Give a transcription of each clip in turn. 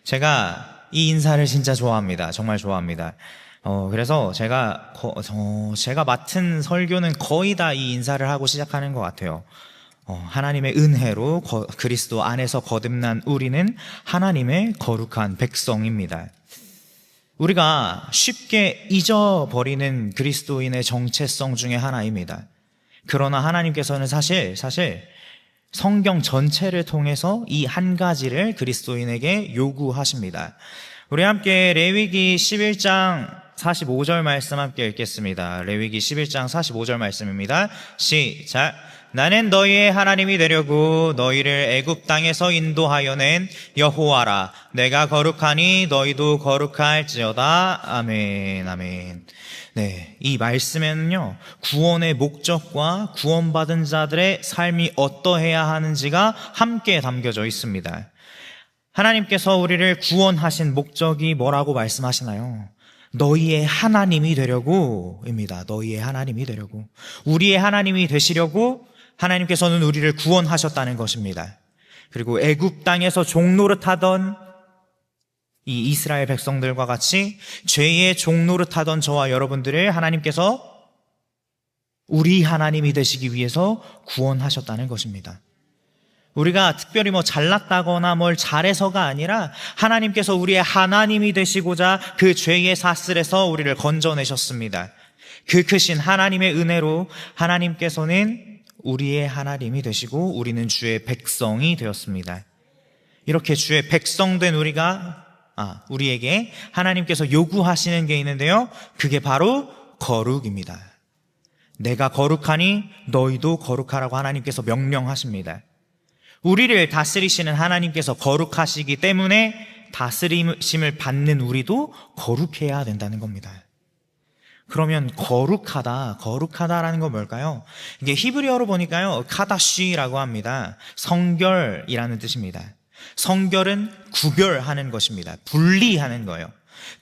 제가 이 인사를 진짜 좋아합니다. 정말 좋아합니다. 그래서 제가 맡은 설교는 거의 다 이 인사를 하고 시작하는 것 같아요. 하나님의 은혜로 그리스도 안에서 거듭난 우리는 하나님의 거룩한 백성입니다. 우리가 쉽게 잊어버리는 그리스도인의 정체성 중에 하나입니다. 그러나 하나님께서는 사실 성경 전체를 통해서 이 한 가지를 그리스도인에게 요구하십니다. 우리 함께 레위기 11장 45절 말씀 함께 읽겠습니다. 레위기 11장 45절 말씀입니다. 시작. 나는 너희의 하나님이 되려고 너희를 애굽 땅에서 인도하여 낸 여호와라. 내가 거룩하니 너희도 거룩할지어다. 아멘, 아멘. 네, 이 말씀에는요, 구원의 목적과 구원받은 자들의 삶이 어떠해야 하는지가 함께 담겨져 있습니다. 하나님께서 우리를 구원하신 목적이 뭐라고 말씀하시나요? 너희의 하나님이 되려고입니다. 너희의 하나님이 되려고. 우리의 하나님이 되시려고 하나님께서는 우리를 구원하셨다는 것입니다. 그리고 애굽 땅에서 종노릇하던 이 이스라엘 백성들과 같이 죄의 종노릇하던 저와 여러분들을 하나님께서 우리 하나님이 되시기 위해서 구원하셨다는 것입니다. 우리가 특별히 잘났다거나 뭘 잘해서가 아니라 하나님께서 우리의 하나님이 되시고자 그 죄의 사슬에서 우리를 건져내셨습니다. 그 크신 하나님의 은혜로 하나님께서는 우리의 하나님이 되시고 우리는 주의 백성이 되었습니다. 이렇게 주의 백성된 우리에게 하나님께서 요구하시는 게 있는데요, 그게 바로 거룩입니다. 내가 거룩하니 너희도 거룩하라고 하나님께서 명령하십니다. 우리를 다스리시는 하나님께서 거룩하시기 때문에 다스림을 받는 우리도 거룩해야 된다는 겁니다. 그러면 거룩하다라는 건 뭘까요? 이게 히브리어로 보니까요, 카다시라고 합니다. 성결이라는 뜻입니다. 성결은 구별하는 것입니다. 분리하는 거예요.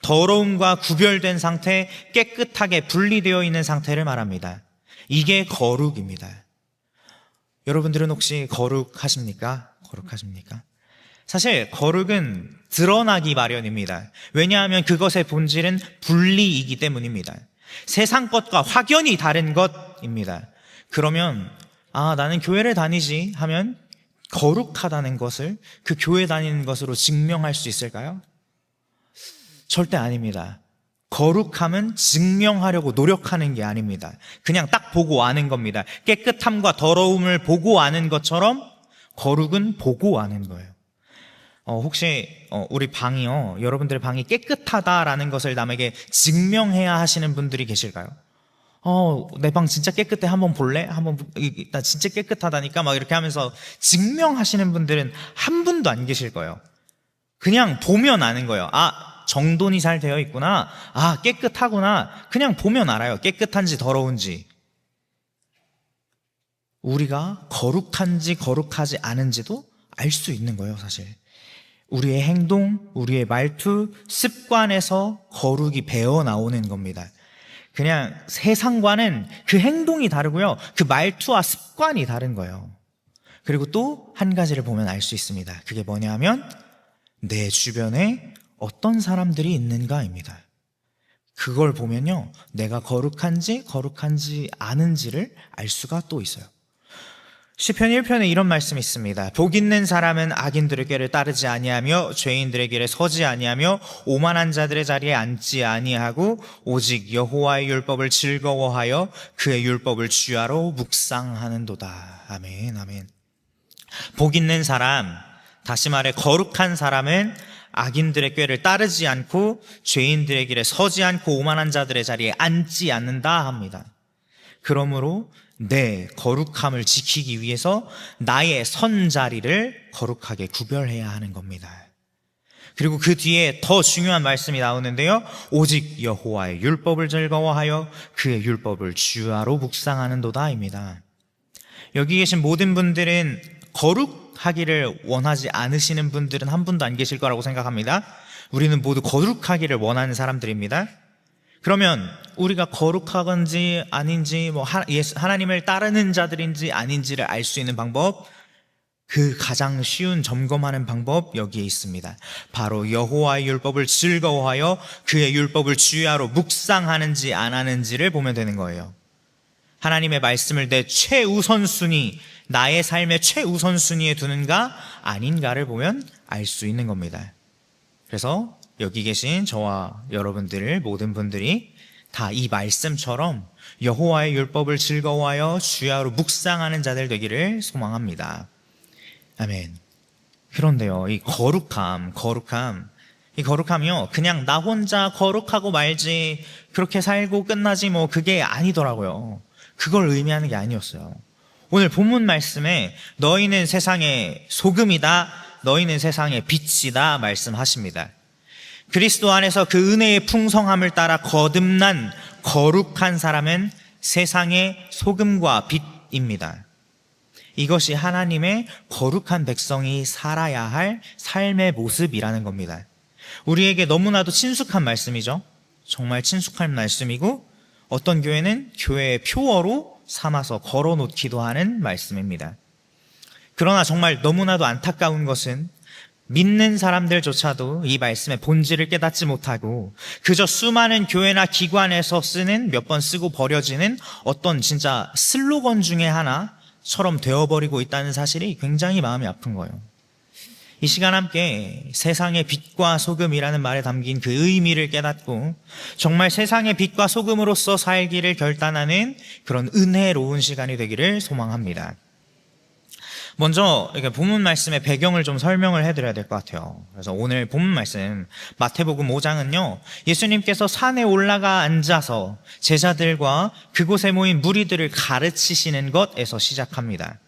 더러움과 구별된 상태, 깨끗하게 분리되어 있는 상태를 말합니다. 이게 거룩입니다. 여러분들은 혹시 거룩하십니까? 사실 거룩은 드러나기 마련입니다. 왜냐하면 그것의 본질은 분리이기 때문입니다. 세상 것과 확연히 다른 것입니다. 그러면 나는 교회를 다니지 하면 거룩하다는 것을 그 교회 다니는 것으로 증명할 수 있을까요? 절대 아닙니다. 거룩함은 증명하려고 노력하는 게 아닙니다. 그냥 딱 보고 아는 겁니다. 깨끗함과 더러움을 보고 아는 것처럼 거룩은 보고 아는 거예요. 혹시 우리 방이요, 여러분들의 방이 깨끗하다라는 것을 남에게 증명해야 하시는 분들이 계실까요? 내 방 진짜 깨끗해, 한번 볼래? 나 진짜 깨끗하다니까 막 이렇게 하면서 증명하시는 분들은 한 분도 안 계실 거예요. 그냥 보면 아는 거예요. 정돈이 잘 되어 있구나. 깨끗하구나. 그냥 보면 알아요. 깨끗한지 더러운지. 우리가 거룩한지 거룩하지 않은지도 알 수 있는 거예요, 사실. 우리의 행동, 우리의 말투, 습관에서 거룩이 배어 나오는 겁니다. 그냥 세상과는 그 행동이 다르고요, 그 말투와 습관이 다른 거예요. 그리고 또 한 가지를 보면 알 수 있습니다. 그게 뭐냐 하면 내 주변에 어떤 사람들이 있는가입니다. 그걸 보면요, 내가 거룩한지 않은지를 알 수가 또 있어요. 시편 1편에 이런 말씀이 있습니다. 복 있는 사람은 악인들의 꾀를 따르지 아니하며 죄인들의 길에 서지 아니하며 오만한 자들의 자리에 앉지 아니하고 오직 여호와의 율법을 즐거워하여 그의 율법을 주야로 묵상하는도다. 아멘, 아멘. 복 있는 사람, 다시 말해 거룩한 사람은 악인들의 꾀를 따르지 않고 죄인들의 길에 서지 않고 오만한 자들의 자리에 앉지 않는다 합니다. 그러므로 내 거룩함을 지키기 위해서 나의 선 자리를 거룩하게 구별해야 하는 겁니다. 그리고 그 뒤에 더 중요한 말씀이 나오는데요, 오직 여호와의 율법을 즐거워하여 그의 율법을 주야로 묵상하는도다입니다. 여기 계신 모든 분들은 거룩하기를 원하지 않으시는 분들은 한 분도 안 계실 거라고 생각합니다. 우리는 모두 거룩하기를 원하는 사람들입니다. 그러면 우리가 거룩하건지 아닌지, 하나님을 따르는 자들인지 아닌지를 알 수 있는 방법, 그 가장 쉬운 점검하는 방법 여기에 있습니다. 바로 여호와의 율법을 즐거워하여 그의 율법을 주야로 묵상하는지 안 하는지를 보면 되는 거예요. 하나님의 말씀을 내 최우선순위, 나의 삶의 최우선순위에 두는가 아닌가를 보면 알 수 있는 겁니다. 그래서 여기 계신 저와 여러분들 모든 분들이 다 이 말씀처럼 여호와의 율법을 즐거워하여 주야로 묵상하는 자들 되기를 소망합니다. 아멘. 그런데요, 이 거룩함이요, 그냥 나 혼자 거룩하고 말지, 그렇게 살고 끝나지 뭐 그게 아니더라고요. 그걸 의미하는 게 아니었어요. 오늘 본문 말씀에 너희는 세상의 소금이다, 너희는 세상의 빛이다 말씀하십니다. 그리스도 안에서 그 은혜의 풍성함을 따라 거듭난 거룩한 사람은 세상의 소금과 빛입니다. 이것이 하나님의 거룩한 백성이 살아야 할 삶의 모습이라는 겁니다. 우리에게 너무나도 친숙한 말씀이죠. 정말 친숙한 말씀이고 어떤 교회는 교회의 표어로 삼아서 걸어놓기도 하는 말씀입니다. 그러나 정말 너무나도 안타까운 것은 믿는 사람들조차도 이 말씀의 본질을 깨닫지 못하고 그저 수많은 교회나 기관에서 쓰는 몇 번 쓰고 버려지는 어떤 진짜 슬로건 중에 하나처럼 되어버리고 있다는 사실이 굉장히 마음이 아픈 거예요. 이 시간 함께 세상의 빛과 소금이라는 말에 담긴 그 의미를 깨닫고 정말 세상의 빛과 소금으로서 살기를 결단하는 그런 은혜로운 시간이 되기를 소망합니다. 먼저 본문 말씀의 배경을 좀 설명을 해드려야 될 것 같아요. 그래서 오늘 본문 말씀 마태복음 5장은요, 예수님께서 산에 올라가 앉아서 제자들과 그곳에 모인 무리들을 가르치시는 것에서 시작합니다.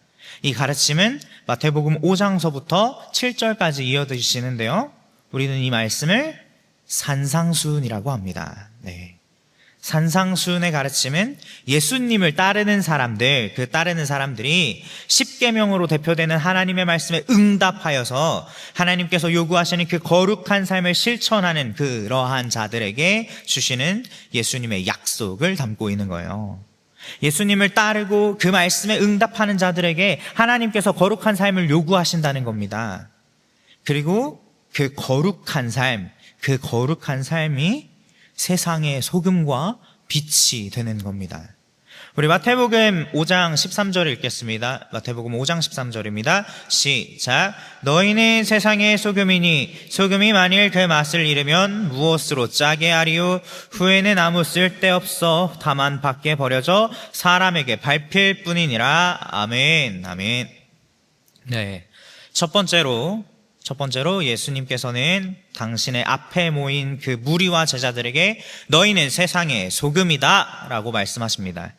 이 가르침은 마태복음 5장서부터 7절까지 이어드시는데요, 우리는 이 말씀을 산상수훈이라고 합니다. 네. 산상수훈의 가르침은 예수님을 따르는 사람들, 그 따르는 사람들이 십계명으로 대표되는 하나님의 말씀에 응답하여서 하나님께서 요구하시는 그 거룩한 삶을 실천하는 그러한 자들에게 주시는 예수님의 약속을 담고 있는 거예요. 예수님을 따르고 그 말씀에 응답하는 자들에게 하나님께서 거룩한 삶을 요구하신다는 겁니다. 그리고 그 거룩한 삶이 세상의 소금과 빛이 되는 겁니다. 우리 마태복음 5장 13절을 읽겠습니다. 마태복음 5장 13절입니다. 시작. 너희는 세상의 소금이니 소금이 만일 그 맛을 잃으면 무엇으로 짜게 하리요? 후에는 아무 쓸데없어 다만 밖에 버려져 사람에게 밟힐 뿐이니라. 아멘. 아멘. 네. 첫 번째로 예수님께서는 당신의 앞에 모인 그 무리와 제자들에게 너희는 세상의 소금이다 라고 말씀하십니다.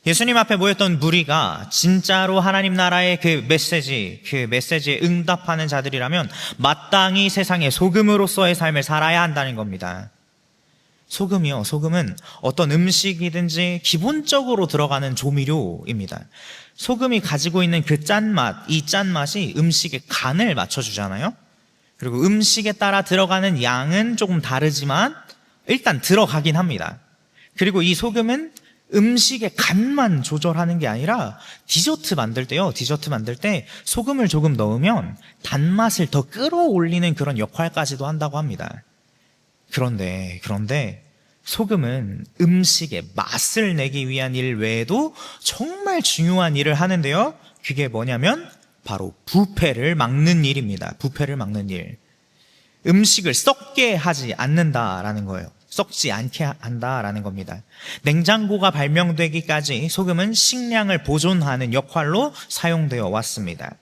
예수님 앞에 모였던 무리가 진짜로 하나님 나라의 그 메시지에 응답하는 자들이라면 마땅히 세상의 소금으로서의 삶을 살아야 한다는 겁니다. 소금은 어떤 음식이든지 기본적으로 들어가는 조미료입니다. 소금이 가지고 있는 그 짠맛, 이 짠맛이 음식의 간을 맞춰주잖아요. 그리고 음식에 따라 들어가는 양은 조금 다르지만 일단 들어가긴 합니다. 그리고 이 소금은 음식의 간만 조절하는 게 아니라 디저트 만들 때 소금을 조금 넣으면 단맛을 더 끌어올리는 그런 역할까지도 한다고 합니다. 그런데 소금은 음식의 맛을 내기 위한 일 외에도 정말 중요한 일을 하는데요, 그게 뭐냐면 바로 부패를 막는 일입니다. 부패를 막는 일. 음식을 썩게 하지 않는다라는 거예요. 썩지 않게 한다라는 겁니다. 냉장고가 발명되기까지 소금은 식량을 보존하는 역할로 사용되어 왔습니다.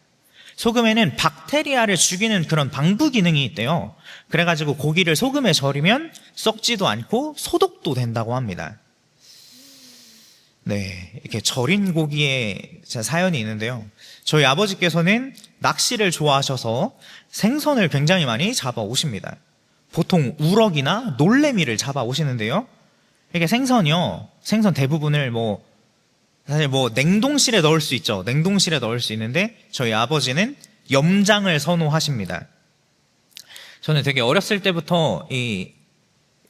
소금에는 박테리아를 죽이는 그런 방부 기능이 있대요. 그래가지고 고기를 소금에 절이면 썩지도 않고 소독도 된다고 합니다. 네, 이렇게 절인 고기에 사연이 있는데요, 저희 아버지께서는 낚시를 좋아하셔서 생선을 굉장히 많이 잡아오십니다. 보통 우럭이나 놀래미를 잡아오시는데요, 이게 생선 대부분을 사실 냉동실에 넣을 수 있죠. 냉동실에 넣을 수 있는데 저희 아버지는 염장을 선호하십니다. 저는 되게 어렸을 때부터 이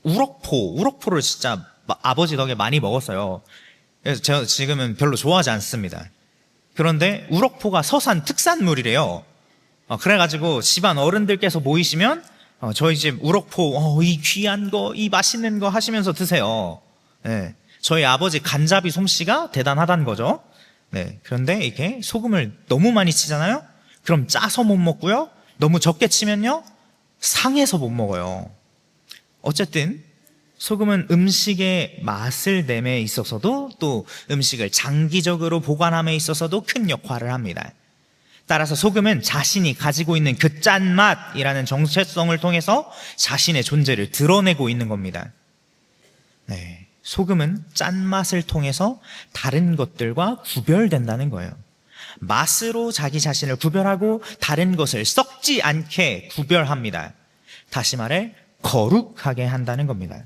우럭포를 진짜 아버지 덕에 많이 먹었어요. 그래서 제가 지금은 별로 좋아하지 않습니다. 그런데 우럭포가 서산 특산물이래요. 그래가지고 집안 어른들께서 모이시면 저희 집 우럭포 이 귀한 거, 이 맛있는 거 하시면서 드세요. 네, 저희 아버지 간잡이 솜씨가 대단하다는 거죠. 네, 그런데 이게 소금을 너무 많이 치잖아요. 그럼 짜서 못 먹고요. 너무 적게 치면요, 상해서 못 먹어요. 어쨌든 소금은 음식의 맛을 내에 있어서도, 또 음식을 장기적으로 보관함에 있어서도 큰 역할을 합니다. 따라서 소금은 자신이 가지고 있는 그 짠맛이라는 정체성을 통해서 자신의 존재를 드러내고 있는 겁니다. 네, 소금은 짠맛을 통해서 다른 것들과 구별된다는 거예요. 맛으로 자기 자신을 구별하고 다른 것을 썩지 않게 구별합니다. 다시 말해 거룩하게 한다는 겁니다.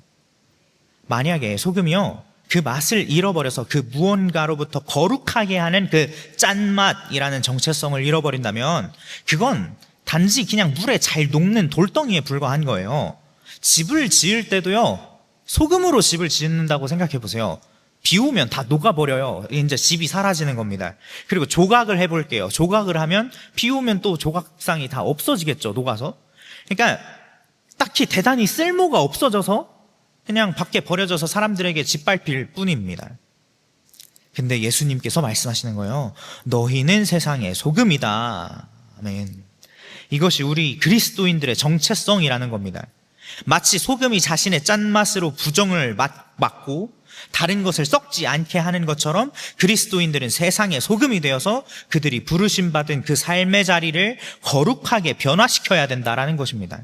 만약에 소금이요, 그 맛을 잃어버려서 그 무언가로부터 거룩하게 하는 그 짠맛이라는 정체성을 잃어버린다면 그건 단지 그냥 물에 잘 녹는 돌덩이에 불과한 거예요. 집을 지을 때도요, 소금으로 집을 짓는다고 생각해 보세요. 비 오면 다 녹아버려요. 이제 집이 사라지는 겁니다. 그리고 조각을 해볼게요. 조각을 하면 비 오면 또 조각상이 다 없어지겠죠, 녹아서. 그러니까 딱히 대단히 쓸모가 없어져서 그냥 밖에 버려져서 사람들에게 짓밟힐 뿐입니다. 근데 예수님께서 말씀하시는 거예요. 너희는 세상의 소금이다. 아멘. 이것이 우리 그리스도인들의 정체성이라는 겁니다. 마치 소금이 자신의 짠맛으로 부정을 막고 다른 것을 썩지 않게 하는 것처럼 그리스도인들은 세상의 소금이 되어서 그들이 부르심받은 그 삶의 자리를 거룩하게 변화시켜야 된다라는 것입니다.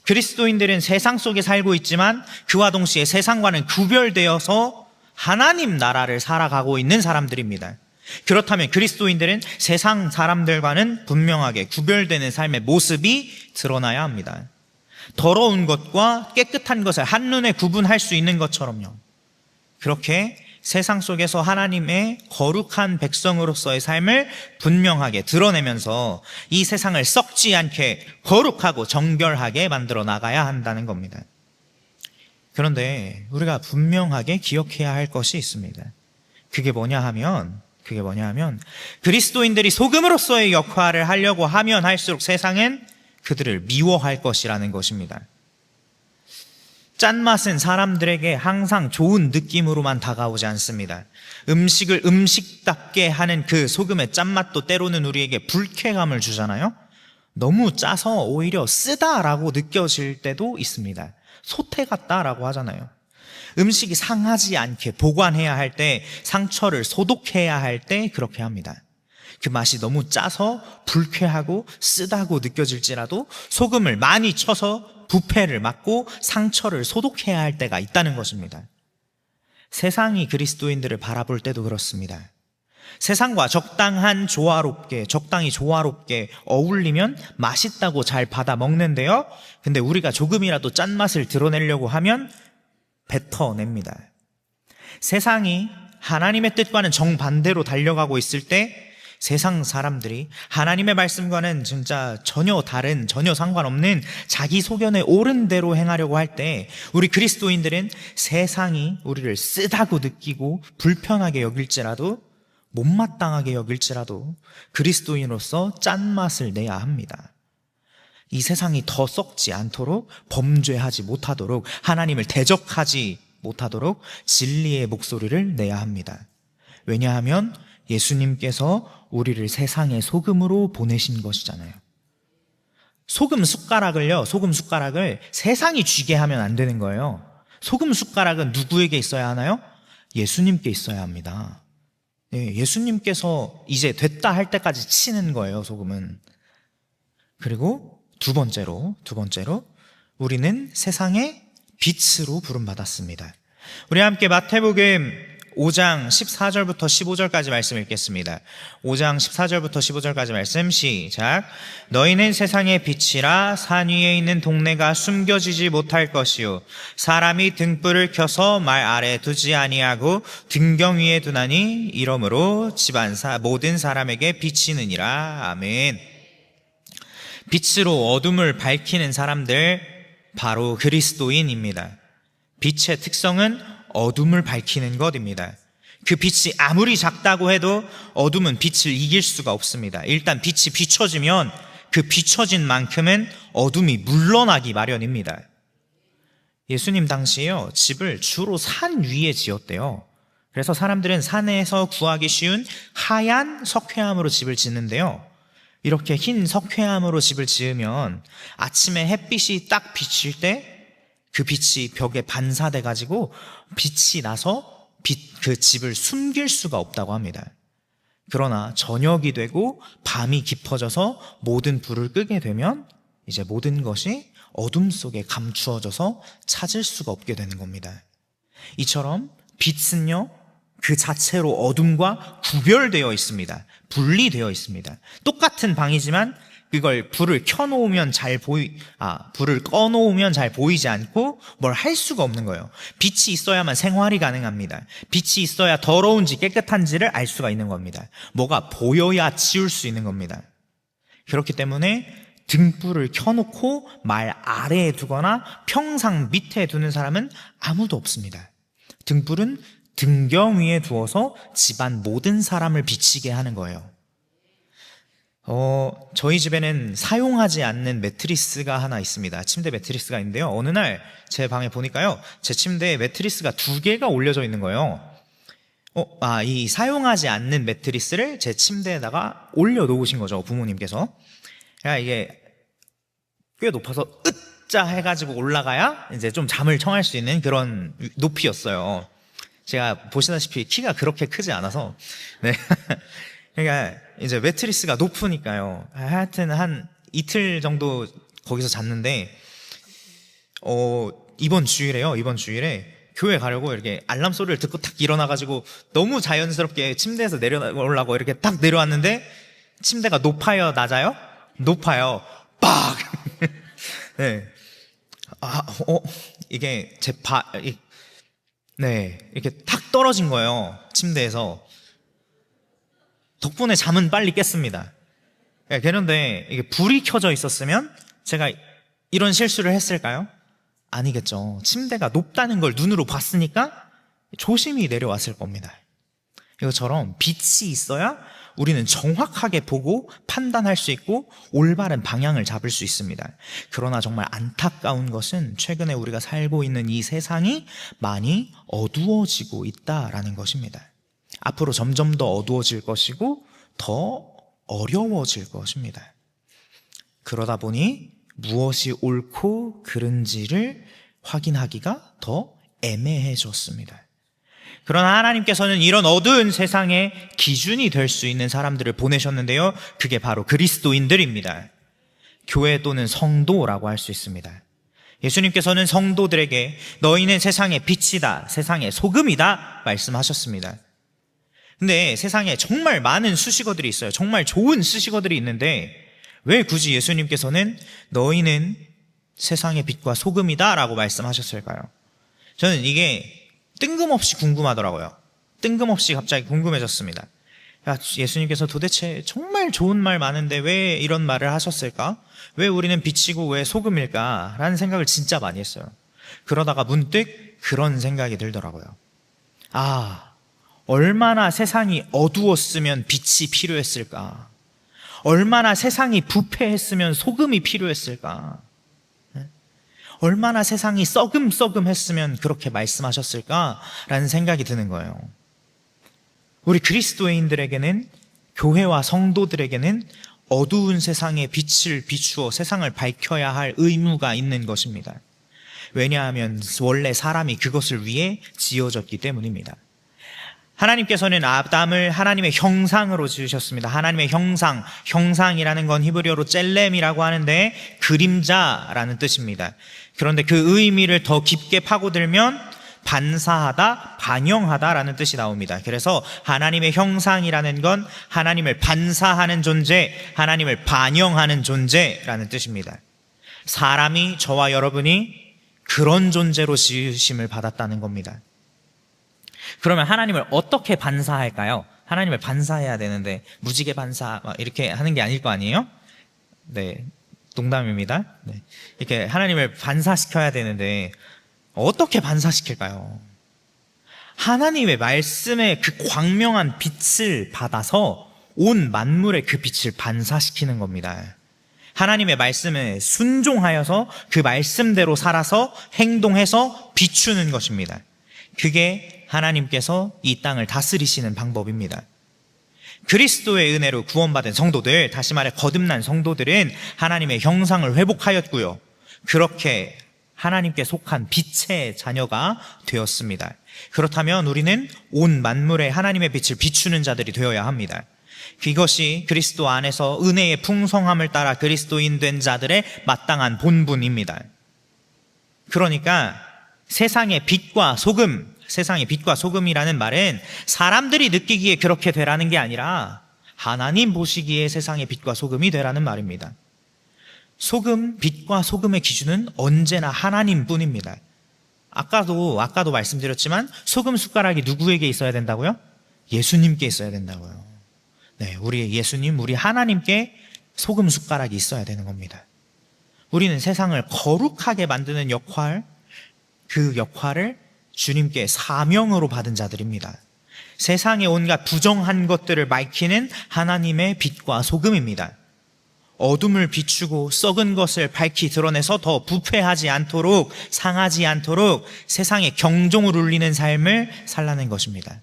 그리스도인들은 세상 속에 살고 있지만 그와 동시에 세상과는 구별되어서 하나님 나라를 살아가고 있는 사람들입니다. 그렇다면 그리스도인들은 세상 사람들과는 분명하게 구별되는 삶의 모습이 드러나야 합니다. 더러운 것과 깨끗한 것을 한눈에 구분할 수 있는 것처럼요. 그렇게 세상 속에서 하나님의 거룩한 백성으로서의 삶을 분명하게 드러내면서 이 세상을 썩지 않게 거룩하고 정결하게 만들어 나가야 한다는 겁니다. 그런데 우리가 분명하게 기억해야 할 것이 있습니다. 그게 뭐냐 하면 그리스도인들이 소금으로서의 역할을 하려고 하면 할수록 세상은 그들을 미워할 것이라는 것입니다. 짠맛은 사람들에게 항상 좋은 느낌으로만 다가오지 않습니다. 음식을 음식답게 하는 그 소금의 짠맛도 때로는 우리에게 불쾌감을 주잖아요. 너무 짜서 오히려 쓰다라고 느껴질 때도 있습니다. 소태 같다라고 하잖아요. 음식이 상하지 않게 보관해야 할 때, 상처를 소독해야 할 때 그렇게 합니다. 그 맛이 너무 짜서 불쾌하고 쓰다고 느껴질지라도 소금을 많이 쳐서 부패를 막고 상처를 소독해야 할 때가 있다는 것입니다. 세상이 그리스도인들을 바라볼 때도 그렇습니다. 세상과 적당히 조화롭게 어울리면 맛있다고 잘 받아 먹는데요. 근데 우리가 조금이라도 짠맛을 드러내려고 하면 뱉어냅니다. 세상이 하나님의 뜻과는 정반대로 달려가고 있을 때 세상 사람들이 하나님의 말씀과는 진짜 전혀 상관없는 자기 소견에 옳은 대로 행하려고 할 때 우리 그리스도인들은 세상이 우리를 쓰다고 느끼고 불편하게 여길지라도, 못마땅하게 여길지라도 그리스도인으로서 짠맛을 내야 합니다. 이 세상이 더 썩지 않도록, 범죄하지 못하도록, 하나님을 대적하지 못하도록 진리의 목소리를 내야 합니다. 왜냐하면 예수님께서 우리를 세상의 소금으로 보내신 것이잖아요. 소금 숟가락을 세상이 쥐게 하면 안 되는 거예요. 소금 숟가락은 누구에게 있어야 하나요? 예수님께 있어야 합니다. 예수님께서 이제 됐다 할 때까지 치는 거예요, 소금은. 그리고 두 번째로 우리는 세상의 빛으로 부름받았습니다. 우리 함께 마태복음 5장 14절부터 15절까지 말씀 읽겠습니다. 5장 14절부터 15절까지 말씀 시작. 너희는 세상의 빛이라. 산 위에 있는 동네가 숨겨지지 못할 것이요 사람이 등불을 켜서 말 아래 두지 아니하고 등경 위에 두나니 이러므로 집안사 모든 사람에게 비치느니라. 아멘. 빛으로 어둠을 밝히는 사람들, 바로 그리스도인입니다. 빛의 특성은 어둠을 밝히는 것입니다. 그 빛이 아무리 작다고 해도 어둠은 빛을 이길 수가 없습니다. 일단 빛이 비춰지면 그 비춰진 만큼은 어둠이 물러나기 마련입니다. 예수님 당시에요, 집을 주로 산 위에 지었대요. 그래서 사람들은 산에서 구하기 쉬운 하얀 석회암으로 집을 짓는데요, 이렇게 흰 석회암으로 집을 지으면 아침에 햇빛이 딱 비칠 때 그 빛이 벽에 반사돼 가지고 빛이 나서 그 집을 숨길 수가 없다고 합니다. 그러나 저녁이 되고 밤이 깊어져서 모든 불을 끄게 되면 이제 모든 것이 어둠 속에 감추어져서 찾을 수가 없게 되는 겁니다. 이처럼 빛은요, 그 자체로 어둠과 구별되어 있습니다. 분리되어 있습니다. 똑같은 방이지만 그걸 불을 꺼놓으면 잘 보이지 않고 뭘 할 수가 없는 거예요. 빛이 있어야만 생활이 가능합니다. 빛이 있어야 더러운지 깨끗한지를 알 수가 있는 겁니다. 뭐가 보여야 치울 수 있는 겁니다. 그렇기 때문에 등불을 켜놓고 말 아래에 두거나 평상 밑에 두는 사람은 아무도 없습니다. 등불은 등경 위에 두어서 집안 모든 사람을 비치게 하는 거예요. 저희 집에는 사용하지 않는 매트리스가 하나 있습니다. 침대 매트리스가 있는데요, 어느 날 제 방에 보니까요, 제 침대에 매트리스가 2개가 올려져 있는 거예요. 이 사용하지 않는 매트리스를 제 침대에다가 올려놓으신 거죠, 부모님께서. 그러니까 이게 꽤 높아서 으짜 해가지고 올라가야 이제 좀 잠을 청할 수 있는 그런 높이였어요. 제가 보시다시피 키가 그렇게 크지 않아서, 네. 그러니까 이제 매트리스가 높으니까요, 하여튼 한 이틀 정도 거기서 잤는데, 이번 주일에 교회 가려고 이렇게 알람 소리를 듣고 탁 일어나가지고 너무 자연스럽게 침대에서 내려오려고 이렇게 딱 내려왔는데, 침대가 높아요, 낮아요? 높아요. 빡! 네. 이게 이렇게 탁 떨어진 거예요, 침대에서. 덕분에 잠은 빨리 깼습니다. 그런데 이게 불이 켜져 있었으면 제가 이런 실수를 했을까요? 아니겠죠. 침대가 높다는 걸 눈으로 봤으니까 조심히 내려왔을 겁니다. 이것처럼 빛이 있어야 우리는 정확하게 보고 판단할 수 있고 올바른 방향을 잡을 수 있습니다. 그러나 정말 안타까운 것은 최근에 우리가 살고 있는 이 세상이 많이 어두워지고 있다라는 것입니다. 앞으로 점점 더 어두워질 것이고 더 어려워질 것입니다. 그러다 보니 무엇이 옳고 그른지를 확인하기가 더 애매해졌습니다. 그러나 하나님께서는 이런 어두운 세상의 기준이 될 수 있는 사람들을 보내셨는데요, 그게 바로 그리스도인들입니다. 교회 또는 성도라고 할 수 있습니다. 예수님께서는 성도들에게 너희는 세상의 빛이다, 세상의 소금이다 말씀하셨습니다. 근데 세상에 정말 많은 수식어들이 있어요. 정말 좋은 수식어들이 있는데 왜 굳이 예수님께서는 너희는 세상의 빛과 소금이다 라고 말씀하셨을까요? 저는 이게 뜬금없이 궁금하더라고요. 뜬금없이 갑자기 궁금해졌습니다. 예수님께서 도대체 정말 좋은 말 많은데 왜 이런 말을 하셨을까? 왜 우리는 빛이고 왜 소금일까? 라는 생각을 진짜 많이 했어요. 그러다가 문득 그런 생각이 들더라고요. 얼마나 세상이 어두웠으면 빛이 필요했을까? 얼마나 세상이 부패했으면 소금이 필요했을까? 얼마나 세상이 썩음 했으면 그렇게 말씀하셨을까라는 생각이 드는 거예요. 우리 그리스도인들에게는, 교회와 성도들에게는 어두운 세상에 빛을 비추어 세상을 밝혀야 할 의무가 있는 것입니다. 왜냐하면 원래 사람이 그것을 위해 지어졌기 때문입니다. 하나님께서는 아담을 하나님의 형상으로 지으셨습니다. 하나님의 형상이라는 건 히브리어로 젤렘이라고 하는데 그림자라는 뜻입니다. 그런데 그 의미를 더 깊게 파고들면 반사하다, 반영하다라는 뜻이 나옵니다. 그래서 하나님의 형상이라는 건 하나님을 반사하는 존재, 하나님을 반영하는 존재라는 뜻입니다. 사람이, 저와 여러분이 그런 존재로 지으심을 받았다는 겁니다. 그러면 하나님을 어떻게 반사할까요? 하나님을 반사해야 되는데 무지개 반사 이렇게 하는 게 아닐 거 아니에요? 네, 농담입니다. 네. 이렇게 하나님을 반사시켜야 되는데 어떻게 반사시킬까요? 하나님의 말씀의 그 광명한 빛을 받아서 온 만물에 그 빛을 반사시키는 겁니다. 하나님의 말씀에 순종하여서 그 말씀대로 살아서 행동해서 비추는 것입니다. 그게 하나님께서 이 땅을 다스리시는 방법입니다. 그리스도의 은혜로 구원받은 성도들, 다시 말해 거듭난 성도들은 하나님의 형상을 회복하였고요, 그렇게 하나님께 속한 빛의 자녀가 되었습니다. 그렇다면 우리는 온 만물에 하나님의 빛을 비추는 자들이 되어야 합니다. 이것이 그리스도 안에서 은혜의 풍성함을 따라 그리스도인 된 자들의 마땅한 본분입니다. 그러니까 세상의 빛과 소금이라는 말은 사람들이 느끼기에 그렇게 되라는 게 아니라 하나님 보시기에 세상의 빛과 소금이 되라는 말입니다. 빛과 소금의 기준은 언제나 하나님뿐입니다. 아까도 말씀드렸지만 소금 숟가락이 누구에게 있어야 된다고요? 예수님께 있어야 된다고요. 네, 우리 예수님, 우리 하나님께 소금 숟가락이 있어야 되는 겁니다. 우리는 세상을 거룩하게 만드는 그 역할을 주님께 사명으로 받은 자들입니다. 세상의 온갖 부정한 것들을 밝히는 하나님의 빛과 소금입니다. 어둠을 비추고 썩은 것을 밝히 드러내서 더 부패하지 않도록, 상하지 않도록 세상의 경종을 울리는 삶을 살라는 것입니다.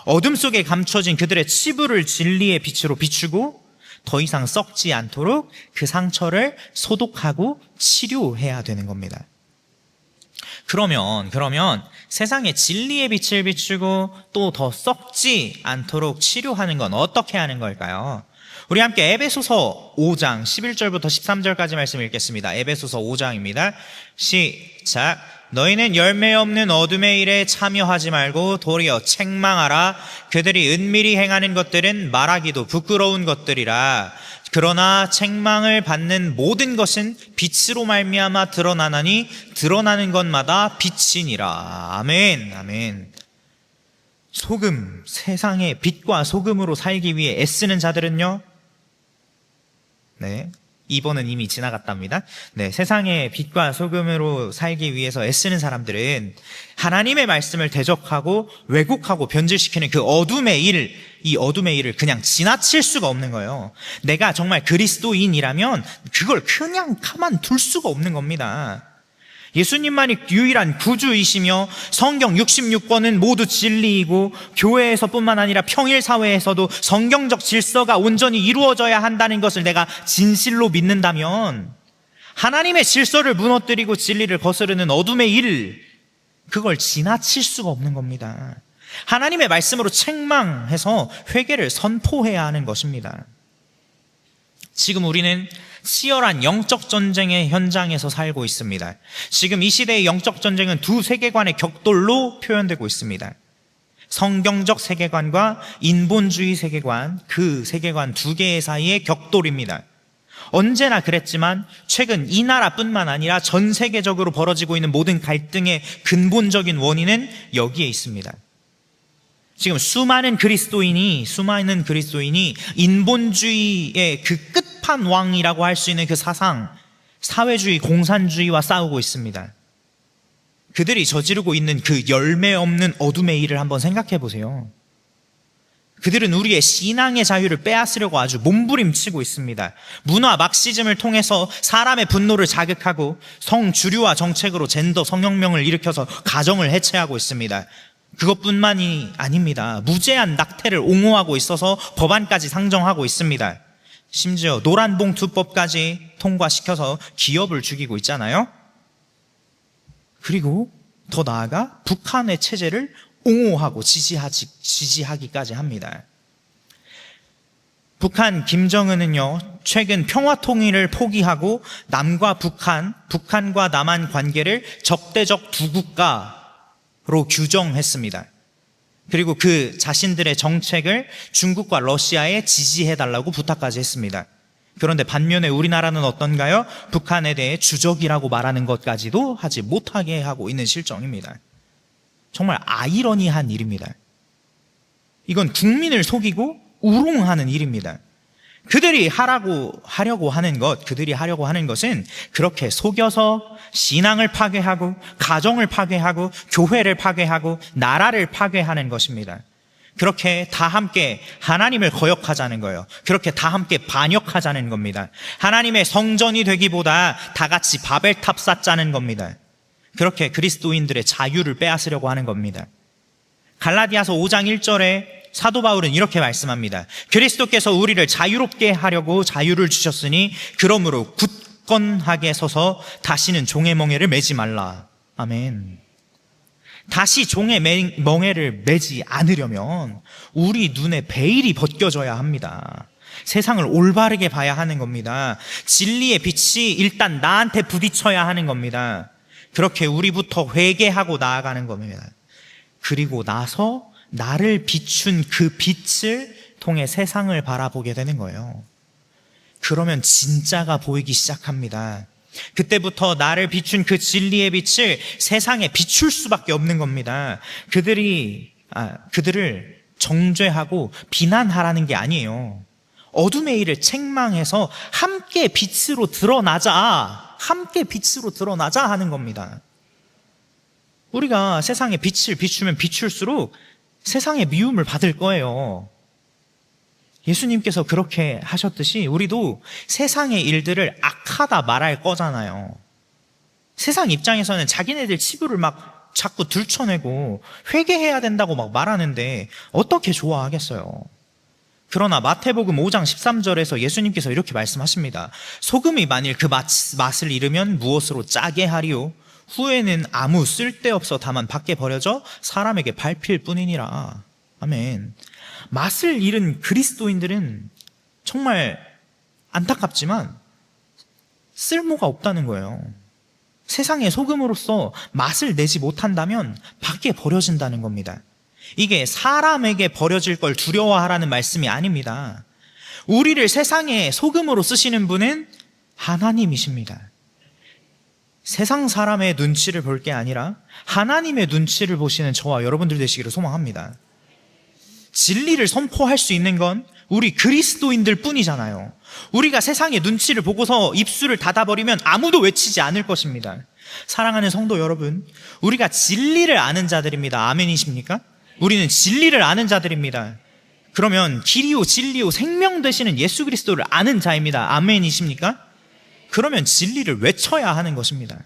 어둠 속에 감춰진 그들의 치부를 진리의 빛으로 비추고 더 이상 썩지 않도록 그 상처를 소독하고 치료해야 되는 겁니다. 그러면 세상에 진리의 빛을 비추고 또 더 썩지 않도록 치료하는 건 어떻게 하는 걸까요? 우리 함께 에베소서 5장 11절부터 13절까지 말씀 읽겠습니다. 에베소서 5장입니다. 시작. 너희는 열매 없는 어둠의 일에 참여하지 말고 도리어 책망하라. 그들이 은밀히 행하는 것들은 말하기도 부끄러운 것들이라. 그러나 책망을 받는 모든 것은 빛으로 말미암아 드러나나니 드러나는 것마다 빛이니라. 아멘, 아멘. 세상의 빛과 소금으로 살기 위해 애쓰는 자들은요, 네, 2번은 이미 지나갔답니다. 네, 세상의 빛과 소금으로 살기 위해서 애쓰는 사람들은 하나님의 말씀을 대적하고 왜곡하고 변질시키는 이 어둠의 일을 그냥 지나칠 수가 없는 거예요. 내가 정말 그리스도인이라면 그걸 그냥 가만둘 수가 없는 겁니다. 예수님만이 유일한 구주이시며 성경 66권은 모두 진리이고 교회에서뿐만 아니라 평일 사회에서도 성경적 질서가 온전히 이루어져야 한다는 것을 내가 진실로 믿는다면 하나님의 질서를 무너뜨리고 진리를 거스르는 어둠의 일, 그걸 지나칠 수가 없는 겁니다. 하나님의 말씀으로 책망해서 회개를 선포해야 하는 것입니다. 지금 우리는 치열한 영적 전쟁의 현장에서 살고 있습니다. 지금 이 시대의 영적 전쟁은 두 세계관의 격돌로 표현되고 있습니다. 성경적 세계관과 인본주의 세계관, 그 세계관 두 개의 사이의 격돌입니다. 언제나 그랬지만 최근 이 나라뿐만 아니라 전 세계적으로 벌어지고 있는 모든 갈등의 근본적인 원인은 여기에 있습니다. 지금 수많은 그리스도인이 인본주의의 그 끝판왕이라고 할 수 있는 그 사상, 사회주의, 공산주의와 싸우고 있습니다. 그들이 저지르고 있는 그 열매 없는 어둠의 일을 한번 생각해 보세요. 그들은 우리의 신앙의 자유를 빼앗으려고 아주 몸부림치고 있습니다. 문화 막시즘을 통해서 사람의 분노를 자극하고 성주류화 정책으로 젠더 성혁명을 일으켜서 가정을 해체하고 있습니다. 그것뿐만이 아닙니다. 무제한 낙태를 옹호하고 있어서 법안까지 상정하고 있습니다. 심지어 노란봉투법까지 통과시켜서 기업을 죽이고 있잖아요. 그리고 더 나아가 북한의 체제를 옹호하고 지지하기까지 합니다. 북한 김정은은요, 최근 평화통일을 포기하고 남과 북한과 남한 관계를 적대적 두 국가로 규정했습니다. 그리고 그 자신들의 정책을 중국과 러시아에 지지해달라고 부탁까지 했습니다. 그런데 반면에 우리나라는 어떤가요? 북한에 대해 주적이라고 말하는 것까지도 하지 못하게 하고 있는 실정입니다. 정말 아이러니한 일입니다. 이건 국민을 속이고 우롱하는 일입니다. 그들이 하려고 하는 것은 그렇게 속여서 신앙을 파괴하고, 가정을 파괴하고, 교회를 파괴하고, 나라를 파괴하는 것입니다. 그렇게 다 함께 하나님을 거역하자는 거예요. 그렇게 다 함께 반역하자는 겁니다. 하나님의 성전이 되기보다 다 같이 바벨탑 쌓자는 겁니다. 그렇게 그리스도인들의 자유를 빼앗으려고 하는 겁니다. 갈라디아서 5장 1절에 사도 바울은 이렇게 말씀합니다. 그리스도께서 우리를 자유롭게 하려고 자유를 주셨으니 그러므로 굳건하게 서서 다시는 종의 멍에를 매지 말라. 아멘. 다시 종의 멍에를 매지 않으려면 우리 눈에 베일이 벗겨져야 합니다. 세상을 올바르게 봐야 하는 겁니다. 진리의 빛이 일단 나한테 부딪혀야 하는 겁니다. 그렇게 우리부터 회개하고 나아가는 겁니다. 그리고 나서 나를 비춘 그 빛을 통해 세상을 바라보게 되는 거예요. 그러면 진짜가 보이기 시작합니다. 그때부터 나를 비춘 그 진리의 빛을 세상에 비출 수밖에 없는 겁니다. 그들을 정죄하고 비난하라는 게 아니에요. 어둠의 일을 책망해서 함께 빛으로 드러나자 하는 겁니다. 우리가 세상에 빛을 비추면 비출수록 세상의 미움을 받을 거예요. 예수님께서 그렇게 하셨듯이 우리도 세상의 일들을 악하다 말할 거잖아요. 세상 입장에서는 자기네들 치부를 막 자꾸 들춰내고 회개해야 된다고 막 말하는데 어떻게 좋아하겠어요? 그러나 마태복음 5장 13절에서 예수님께서 이렇게 말씀하십니다. 소금이 만일 그 맛을 잃으면 무엇으로 짜게 하리요? 후에는 아무 쓸데없어 다만 밖에 버려져 사람에게 밟힐 뿐이니라. 아멘. 맛을 잃은 그리스도인들은 정말 안타깝지만 쓸모가 없다는 거예요. 세상의 소금으로서 맛을 내지 못한다면 밖에 버려진다는 겁니다. 이게 사람에게 버려질 걸 두려워하라는 말씀이 아닙니다. 우리를 세상의 소금으로 쓰시는 분은 하나님이십니다. 세상 사람의 눈치를 볼 게 아니라 하나님의 눈치를 보시는 저와 여러분들 되시기를 소망합니다. 진리를 선포할 수 있는 건 우리 그리스도인들 뿐이잖아요. 우리가 세상의 눈치를 보고서 입술을 닫아버리면 아무도 외치지 않을 것입니다. 사랑하는 성도 여러분, 우리가 진리를 아는 자들입니다. 아멘이십니까? 우리는 진리를 아는 자들입니다. 그러면 길이요 진리요 생명 되시는 예수 그리스도를 아는 자입니다. 아멘이십니까? 그러면 진리를 외쳐야 하는 것입니다.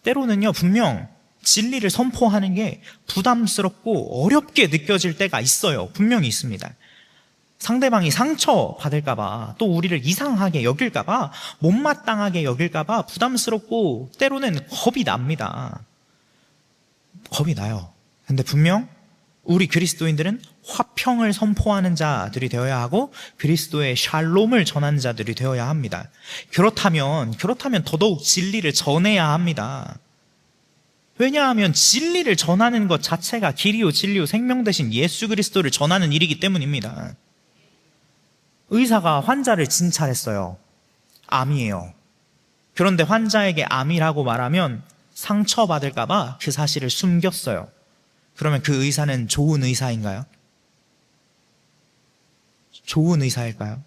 때로는요, 분명 진리를 선포하는 게 부담스럽고 어렵게 느껴질 때가 있어요. 분명히 있습니다. 상대방이 상처받을까봐, 또 우리를 이상하게 여길까봐, 못마땅하게 여길까봐 부담스럽고 때로는 겁이 납니다. 겁이 나요. 근데 분명 우리 그리스도인들은 화평을 선포하는 자들이 되어야 하고 그리스도의 샬롬을 전하는 자들이 되어야 합니다. 그렇다면 더더욱 진리를 전해야 합니다. 왜냐하면 진리를 전하는 것 자체가 길이요 진리요 생명 되신 예수 그리스도를 전하는 일이기 때문입니다. 의사가 환자를 진찰했어요. 암이에요. 그런데 환자에게 암이라고 말하면 상처받을까봐 그 사실을 숨겼어요. 그러면 그 의사는 좋은 의사인가요? 좋은 의사일까요?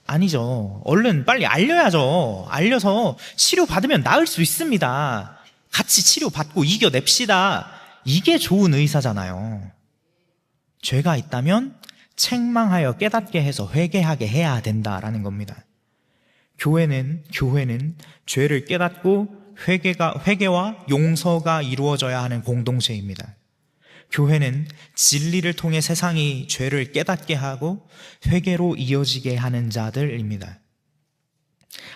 아니죠. 얼른 빨리 알려야죠. 알려서 치료받으면 나을 수 있습니다. 같이 치료받고 이겨냅시다. 이게 좋은 의사잖아요. 죄가 있다면 책망하여 깨닫게 해서 회개하게 해야 된다라는 겁니다. 교회는 죄를 깨닫고 회개와 용서가 이루어져야 하는 공동체입니다. 교회는 진리를 통해 세상이 죄를 깨닫게 하고 회개로 이어지게 하는 자들입니다.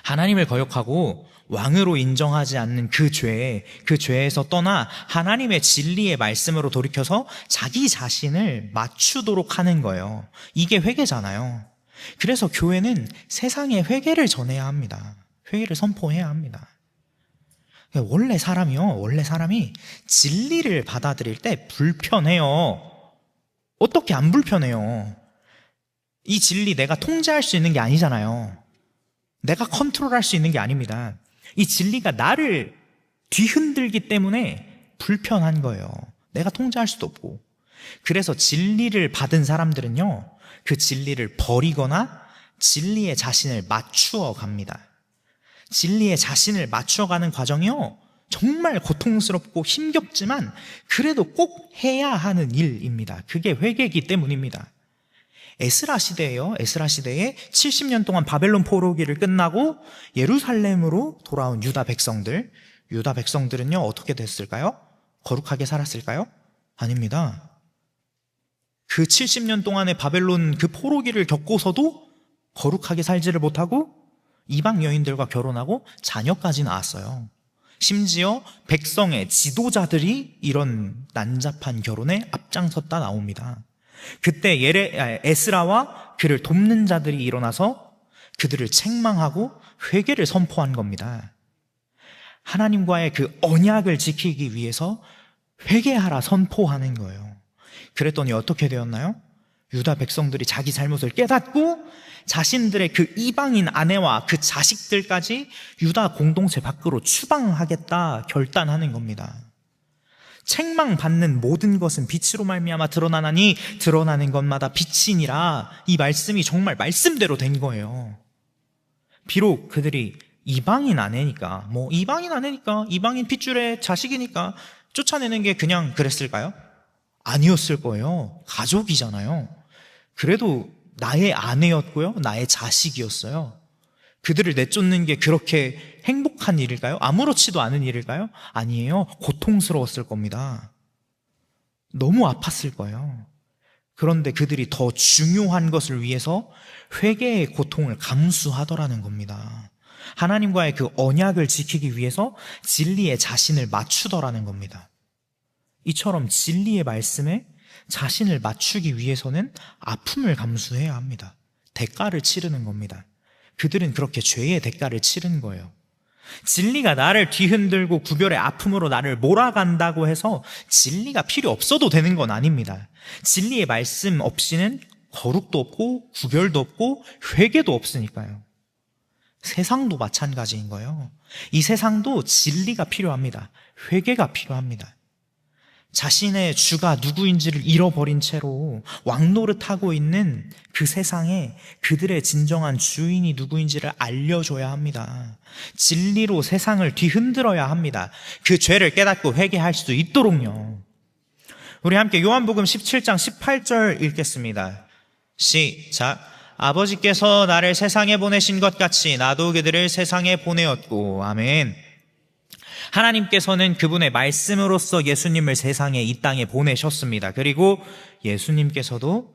하나님을 거역하고 왕으로 인정하지 않는 그 죄에서 떠나 하나님의 진리의 말씀으로 돌이켜서 자기 자신을 맞추도록 하는 거예요. 이게 회개잖아요. 그래서 교회는 세상에 회개를 전해야 합니다. 회개를 선포해야 합니다. 원래 사람이 진리를 받아들일 때 불편해요. 어떻게 안 불편해요? 이 진리 내가 통제할 수 있는 게 아니잖아요. 내가 컨트롤할 수 있는 게 아닙니다. 이 진리가 나를 뒤흔들기 때문에 불편한 거예요. 내가 통제할 수도 없고. 그래서 진리를 받은 사람들은요, 그 진리를 버리거나 진리에 자신을 맞추어 갑니다. 진리에 자신을 맞추어 가는 과정이요, 정말 고통스럽고 힘겹지만 그래도 꼭 해야 하는 일입니다. 그게 회개이기 때문입니다. 에스라 시대예요. 에스라 시대에 70년 동안 바벨론 포로기를 끝나고 예루살렘으로 돌아온 유다 백성들은요 어떻게 됐을까요? 거룩하게 살았을까요? 아닙니다. 그 70년 동안의 바벨론 그 포로기를 겪고서도 거룩하게 살지를 못하고 이방 여인들과 결혼하고 자녀까지 낳았어요. 심지어 백성의 지도자들이 이런 난잡한 결혼에 앞장섰다 나옵니다. 그때 에스라와 그를 돕는 자들이 일어나서 그들을 책망하고 회개를 선포한 겁니다. 하나님과의 그 언약을 지키기 위해서 회개하라 선포하는 거예요. 그랬더니 어떻게 되었나요? 유다 백성들이 자기 잘못을 깨닫고 자신들의 그 이방인 아내와 그 자식들까지 유다 공동체 밖으로 추방하겠다 결단하는 겁니다. 책망받는 모든 것은 빛으로 말미암아 드러나나니 드러나는 것마다 빛이니라. 이 말씀이 정말 말씀대로 된 거예요. 비록 그들이 이방인 아내니까 이방인 핏줄의 자식이니까 쫓아내는 게 그냥 그랬을까요? 아니었을 거예요. 가족이잖아요. 그래도 나의 아내였고요, 나의 자식이었어요. 그들을 내쫓는 게 그렇게 행복한 일일까요? 아무렇지도 않은 일일까요? 아니에요. 고통스러웠을 겁니다. 너무 아팠을 거예요. 그런데 그들이 더 중요한 것을 위해서 회개의 고통을 감수하더라는 겁니다. 하나님과의 그 언약을 지키기 위해서 진리에 자신을 맞추더라는 겁니다. 이처럼 진리의 말씀에 자신을 맞추기 위해서는 아픔을 감수해야 합니다. 대가를 치르는 겁니다. 그들은 그렇게 죄의 대가를 치른 거예요. 진리가 나를 뒤흔들고 구별의 아픔으로 나를 몰아간다고 해서 진리가 필요 없어도 되는 건 아닙니다. 진리의 말씀 없이는 거룩도 없고 구별도 없고 회개도 없으니까요. 세상도 마찬가지인 거예요. 이 세상도 진리가 필요합니다. 회개가 필요합니다. 자신의 주가 누구인지를 잃어버린 채로 왕노릇하고 있는 그 세상에 그들의 진정한 주인이 누구인지를 알려줘야 합니다. 진리로 세상을 뒤흔들어야 합니다. 그 죄를 깨닫고 회개할 수 있도록요. 우리 함께 요한복음 17장 18절 읽겠습니다. 시작. 아버지께서 나를 세상에 보내신 것 같이 나도 그들을 세상에 보내었고. 아멘. 하나님께서는 그분의 말씀으로써 예수님을 세상에 이 땅에 보내셨습니다. 그리고 예수님께서도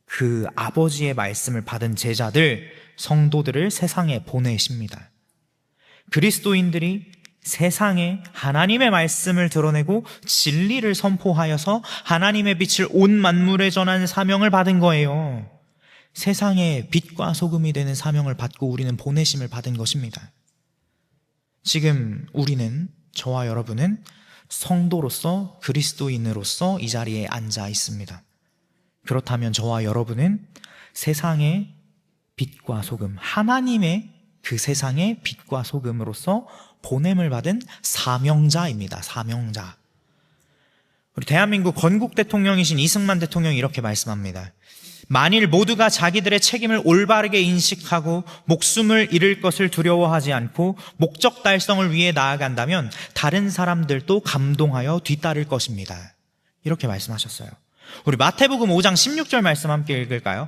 그 아버지의 말씀을 받은 제자들, 성도들을 세상에 보내십니다. 그리스도인들이 세상에 하나님의 말씀을 드러내고 진리를 선포하여서 하나님의 빛을 온 만물에 전하는 사명을 받은 거예요. 세상에 빛과 소금이 되는 사명을 받고 우리는 보내심을 받은 것입니다. 지금 우리는, 저와 여러분은 성도로서, 그리스도인으로서 이 자리에 앉아 있습니다. 그렇다면 저와 여러분은 세상의 빛과 소금, 하나님의 그 세상의 빛과 소금으로서 보냄을 받은 사명자입니다. 사명자. 우리 대한민국 건국 대통령이신 이승만 대통령이 이렇게 말씀합니다. 만일 모두가 자기들의 책임을 올바르게 인식하고 목숨을 잃을 것을 두려워하지 않고 목적 달성을 위해 나아간다면 다른 사람들도 감동하여 뒤따를 것입니다. 이렇게 말씀하셨어요. 우리 마태복음 5장 16절 말씀 함께 읽을까요?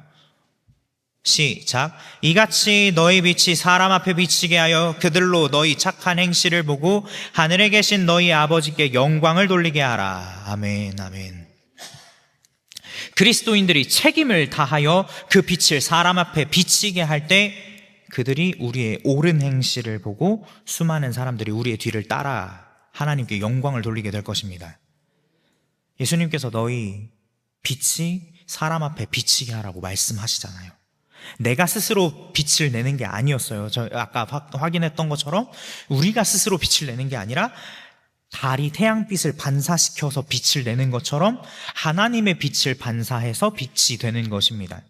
시작. 이같이 너희 빛이 사람 앞에 비치게 하여 그들로 너희 착한 행실을 보고 하늘에 계신 너희 아버지께 영광을 돌리게 하라. 아멘, 아멘. 그리스도인들이 책임을 다하여 그 빛을 사람 앞에 비치게 할 때 그들이 우리의 옳은 행실을 보고 수많은 사람들이 우리의 뒤를 따라 하나님께 영광을 돌리게 될 것입니다. 예수님께서 너희 빛이 사람 앞에 비치게 하라고 말씀하시잖아요. 내가 스스로 빛을 내는 게 아니었어요. 저 아까 확인했던 것처럼 우리가 스스로 빛을 내는 게 아니라 달이 태양빛을 반사시켜서 빛을 내는 것처럼 하나님의 빛을 반사해서 빛이 되는 것입니다.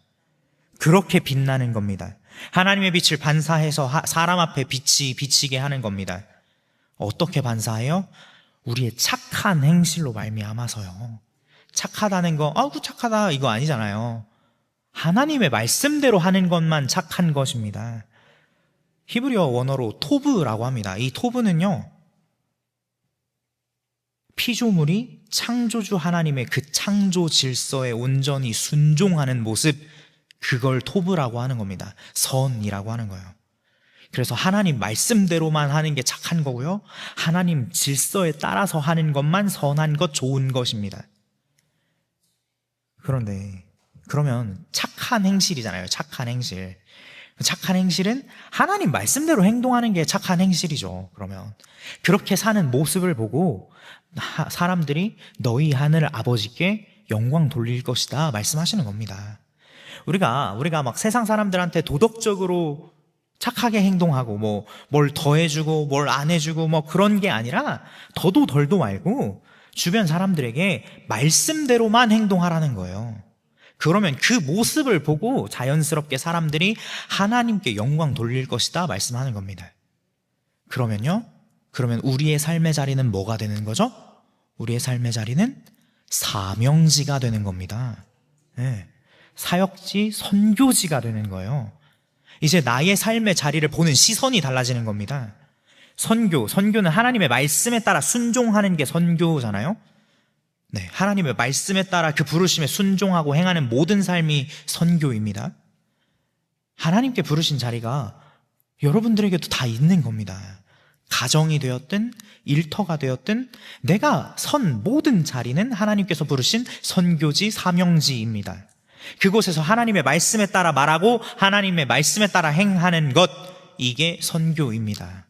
그렇게 빛나는 겁니다. 하나님의 빛을 반사해서 사람 앞에 빛이 비치게 하는 겁니다. 어떻게 반사해요? 우리의 착한 행실로 말미암아서요. 착하다는 거, 아이고 착하다 이거 아니잖아요. 하나님의 말씀대로 하는 것만 착한 것입니다. 히브리어 원어로 토브라고 합니다. 이 토브는요, 피조물이 창조주 하나님의 그 창조 질서에 온전히 순종하는 모습, 그걸 토브라고 하는 겁니다. 선이라고 하는 거예요. 그래서 하나님 말씀대로만 하는 게 착한 거고요, 하나님 질서에 따라서 하는 것만 선한 것, 좋은 것입니다. 그런데 그러면 착한 행실이잖아요. 착한 행실. 착한 행실은 하나님 말씀대로 행동하는 게 착한 행실이죠. 그러면 그렇게 사는 모습을 보고 사람들이 너희 하늘 아버지께 영광 돌릴 것이다 말씀하시는 겁니다. 우리가 막 세상 사람들한테 도덕적으로 착하게 행동하고 뭘 더해주고 뭘 안 해주고 그런 게 아니라 더도 덜도 말고 주변 사람들에게 말씀대로만 행동하라는 거예요. 그러면 그 모습을 보고 자연스럽게 사람들이 하나님께 영광 돌릴 것이다 말씀하는 겁니다. 그러면 우리의 삶의 자리는 뭐가 되는 거죠? 우리의 삶의 자리는 사명지가 되는 겁니다. 네. 사역지, 선교지가 되는 거예요. 이제 나의 삶의 자리를 보는 시선이 달라지는 겁니다. 선교는 하나님의 말씀에 따라 순종하는 게 선교잖아요. 네, 하나님의 말씀에 따라 그 부르심에 순종하고 행하는 모든 삶이 선교입니다. 하나님께 부르신 자리가 여러분들에게도 다 있는 겁니다. 가정이 되었든 일터가 되었든 내가 선 모든 자리는 하나님께서 부르신 선교지, 사명지입니다. 그곳에서 하나님의 말씀에 따라 말하고 하나님의 말씀에 따라 행하는 것, 이게 선교입니다.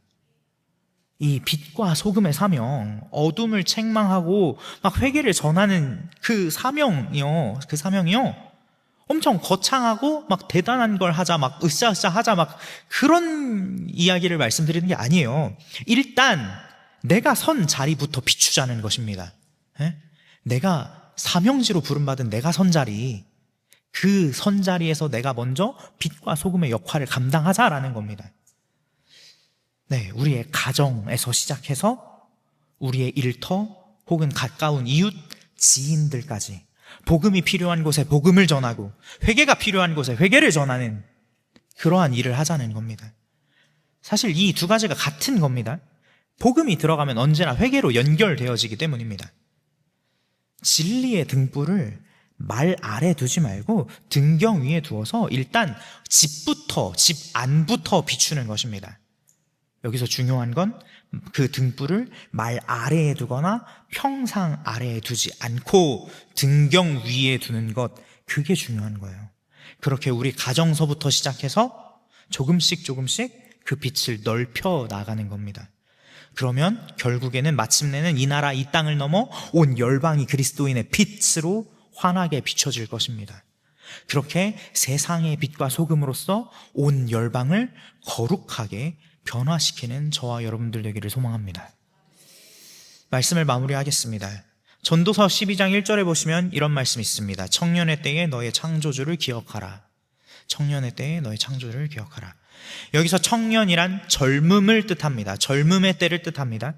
이 빛과 소금의 사명, 어둠을 책망하고 막 회개를 전하는 그 사명이요, 엄청 거창하고 막 대단한 걸 하자, 막 으쌰으쌰 하자, 막 그런 이야기를 말씀드리는 게 아니에요. 일단 내가 선 자리부터 비추자는 것입니다. 내가 사명지로 부름받은 내가 선 자리, 그 선 자리에서 내가 먼저 빛과 소금의 역할을 감당하자라는 겁니다. 네, 우리의 가정에서 시작해서 우리의 일터 혹은 가까운 이웃, 지인들까지 복음이 필요한 곳에 복음을 전하고 회개가 필요한 곳에 회개를 전하는 그러한 일을 하자는 겁니다. 사실 이 두 가지가 같은 겁니다. 복음이 들어가면 언제나 회개로 연결되어지기 때문입니다. 진리의 등불을 말 아래 두지 말고 등경 위에 두어서 일단 집 안부터 비추는 것입니다. 여기서 중요한 건 그 등불을 말 아래에 두거나 평상 아래에 두지 않고 등경 위에 두는 것, 그게 중요한 거예요. 그렇게 우리 가정서부터 시작해서 조금씩 그 빛을 넓혀 나가는 겁니다. 그러면 결국에는 마침내는 이 나라 이 땅을 넘어 온 열방이 그리스도인의 빛으로 환하게 비춰질 것입니다. 그렇게 세상의 빛과 소금으로서 온 열방을 거룩하게 변화시키는 저와 여러분들 되기를 소망합니다. 말씀을 마무리하겠습니다. 전도서 12장 1절에 보시면 이런 말씀이 있습니다. 청년의 때에 너의 창조주를 기억하라. 청년의 때에 너의 창조주를 기억하라. 여기서 청년이란 젊음을 뜻합니다. 젊음의 때를 뜻합니다.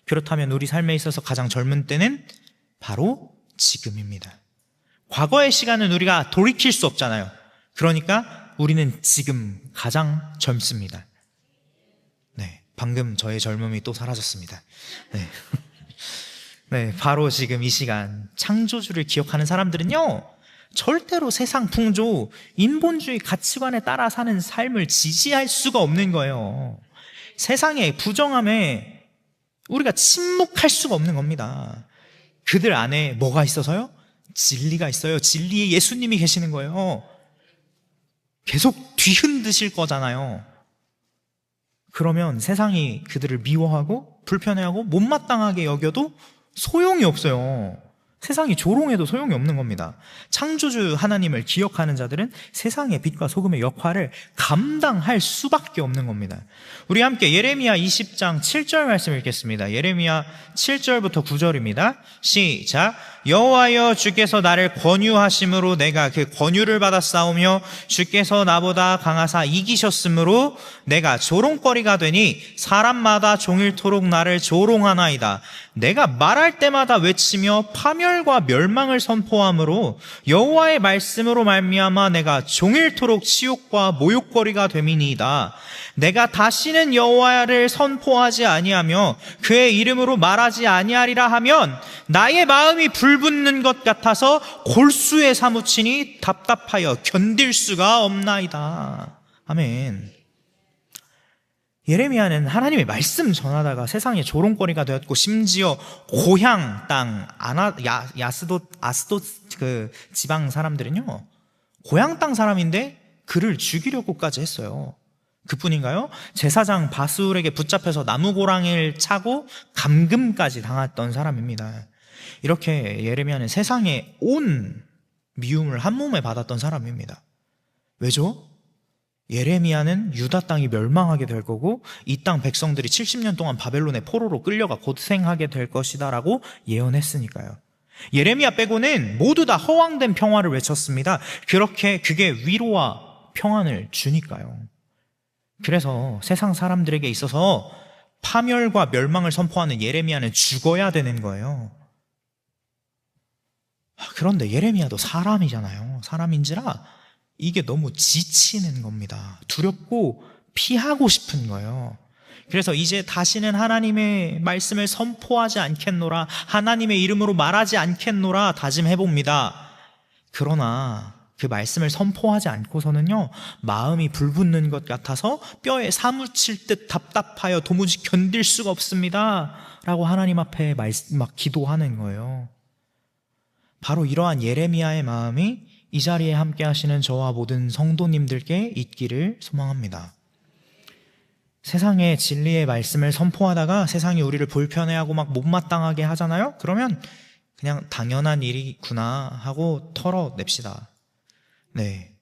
그렇다면 우리 삶에 있어서 가장 젊은 때는 바로 지금입니다. 과거의 시간은 우리가 돌이킬 수 없잖아요. 그러니까 우리는 지금 가장 젊습니다. 네, 방금 저의 젊음이 또 사라졌습니다. 네. 네, 바로 지금 이 시간 창조주를 기억하는 사람들은요, 절대로 세상 풍조, 인본주의 가치관에 따라 사는 삶을 지지할 수가 없는 거예요. 세상의 부정함에 우리가 침묵할 수가 없는 겁니다. 그들 안에 뭐가 있어서요? 진리가 있어요. 진리의 예수님이 계시는 거예요. 계속 뒤흔드실 거잖아요. 그러면 세상이 그들을 미워하고 불편해하고 못마땅하게 여겨도 소용이 없어요. 세상이 조롱해도 소용이 없는 겁니다. 창조주 하나님을 기억하는 자들은 세상의 빛과 소금의 역할을 감당할 수밖에 없는 겁니다. 우리 함께 예레미야 20장 7절 말씀 읽겠습니다. 예레미야 7절부터 9절입니다. 시작. 여호와여 주께서 나를 권유하심으로 내가 그 권유를 받아 싸우며 주께서 나보다 강하사 이기셨으므로 내가 조롱거리가 되니 사람마다 종일토록 나를 조롱하나이다. 내가 말할 때마다 외치며 파멸과 멸망을 선포함으로 여호와의 말씀으로 말미암아 내가 종일토록 치욕과 모욕거리가 됨이니이다. 내가 다시는 여호와를 선포하지 아니하며 그의 이름으로 말하지 아니하리라 하면 나의 마음이 불붙는 것 같아서 골수에 사무치니 답답하여 견딜 수가 없나이다. 아멘. 예레미야는 하나님의 말씀 전하다가 세상에 조롱거리가 되었고, 심지어 고향 땅 아스돗 그 지방 사람들은요, 고향 땅 사람인데 그를 죽이려고까지 했어요. 그뿐인가요? 제사장 바스울에게 붙잡혀서 나무고랑이를 차고 감금까지 당했던 사람입니다. 이렇게 예레미야는 세상에 온 미움을 한 몸에 받았던 사람입니다. 왜죠? 예레미야는 유다 땅이 멸망하게 될 거고 이 땅 백성들이 70년 동안 바벨론의 포로로 끌려가 고생하게 될 것이다 라고 예언했으니까요. 예레미야 빼고는 모두 다 허황된 평화를 외쳤습니다. 그게 위로와 평안을 주니까요. 그래서 세상 사람들에게 있어서 파멸과 멸망을 선포하는 예레미야는 죽어야 되는 거예요. 그런데 예레미야도 사람이잖아요. 사람인지라 이게 너무 지치는 겁니다. 두렵고 피하고 싶은 거예요. 그래서 이제 다시는 하나님의 말씀을 선포하지 않겠노라, 하나님의 이름으로 말하지 않겠노라 다짐해봅니다. 그러나 그 말씀을 선포하지 않고서는요, 마음이 불붙는 것 같아서 뼈에 사무칠 듯 답답하여 도무지 견딜 수가 없습니다 라고 하나님 앞에 막 기도하는 거예요. 바로 이러한 예레미야의 마음이 이 자리에 함께 하시는 저와 모든 성도님들께 있기를 소망합니다. 세상에 진리의 말씀을 선포하다가 세상이 우리를 불편해하고 막 못마땅하게 하잖아요? 그러면 그냥 당연한 일이구나 하고 털어냅시다. 네.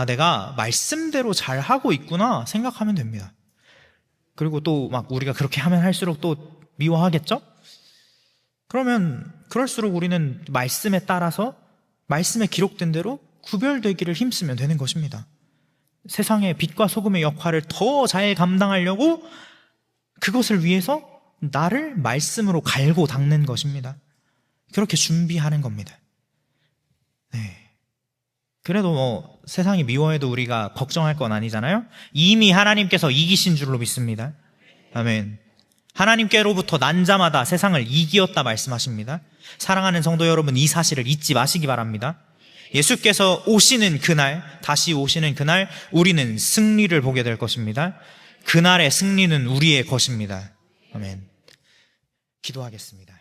내가 말씀대로 잘 하고 있구나 생각하면 됩니다. 그리고 또 막 우리가 그렇게 하면 할수록 또 미워하겠죠? 그러면 그럴수록 우리는 말씀에 따라서 말씀에 기록된 대로 구별되기를 힘쓰면 되는 것입니다. 세상의 빛과 소금의 역할을 더 잘 감당하려고 그것을 위해서 나를 말씀으로 갈고 닦는 것입니다. 그렇게 준비하는 겁니다. 네. 그래도 세상이 미워해도 우리가 걱정할 건 아니잖아요. 이미 하나님께서 이기신 줄로 믿습니다. 아멘. 하나님께로부터 난 자마다 세상을 이기었다 말씀하십니다. 사랑하는 성도 여러분, 이 사실을 잊지 마시기 바랍니다. 예수께서 오시는 그날, 다시 오시는 그날 우리는 승리를 보게 될 것입니다. 그날의 승리는 우리의 것입니다. 아멘. 기도하겠습니다.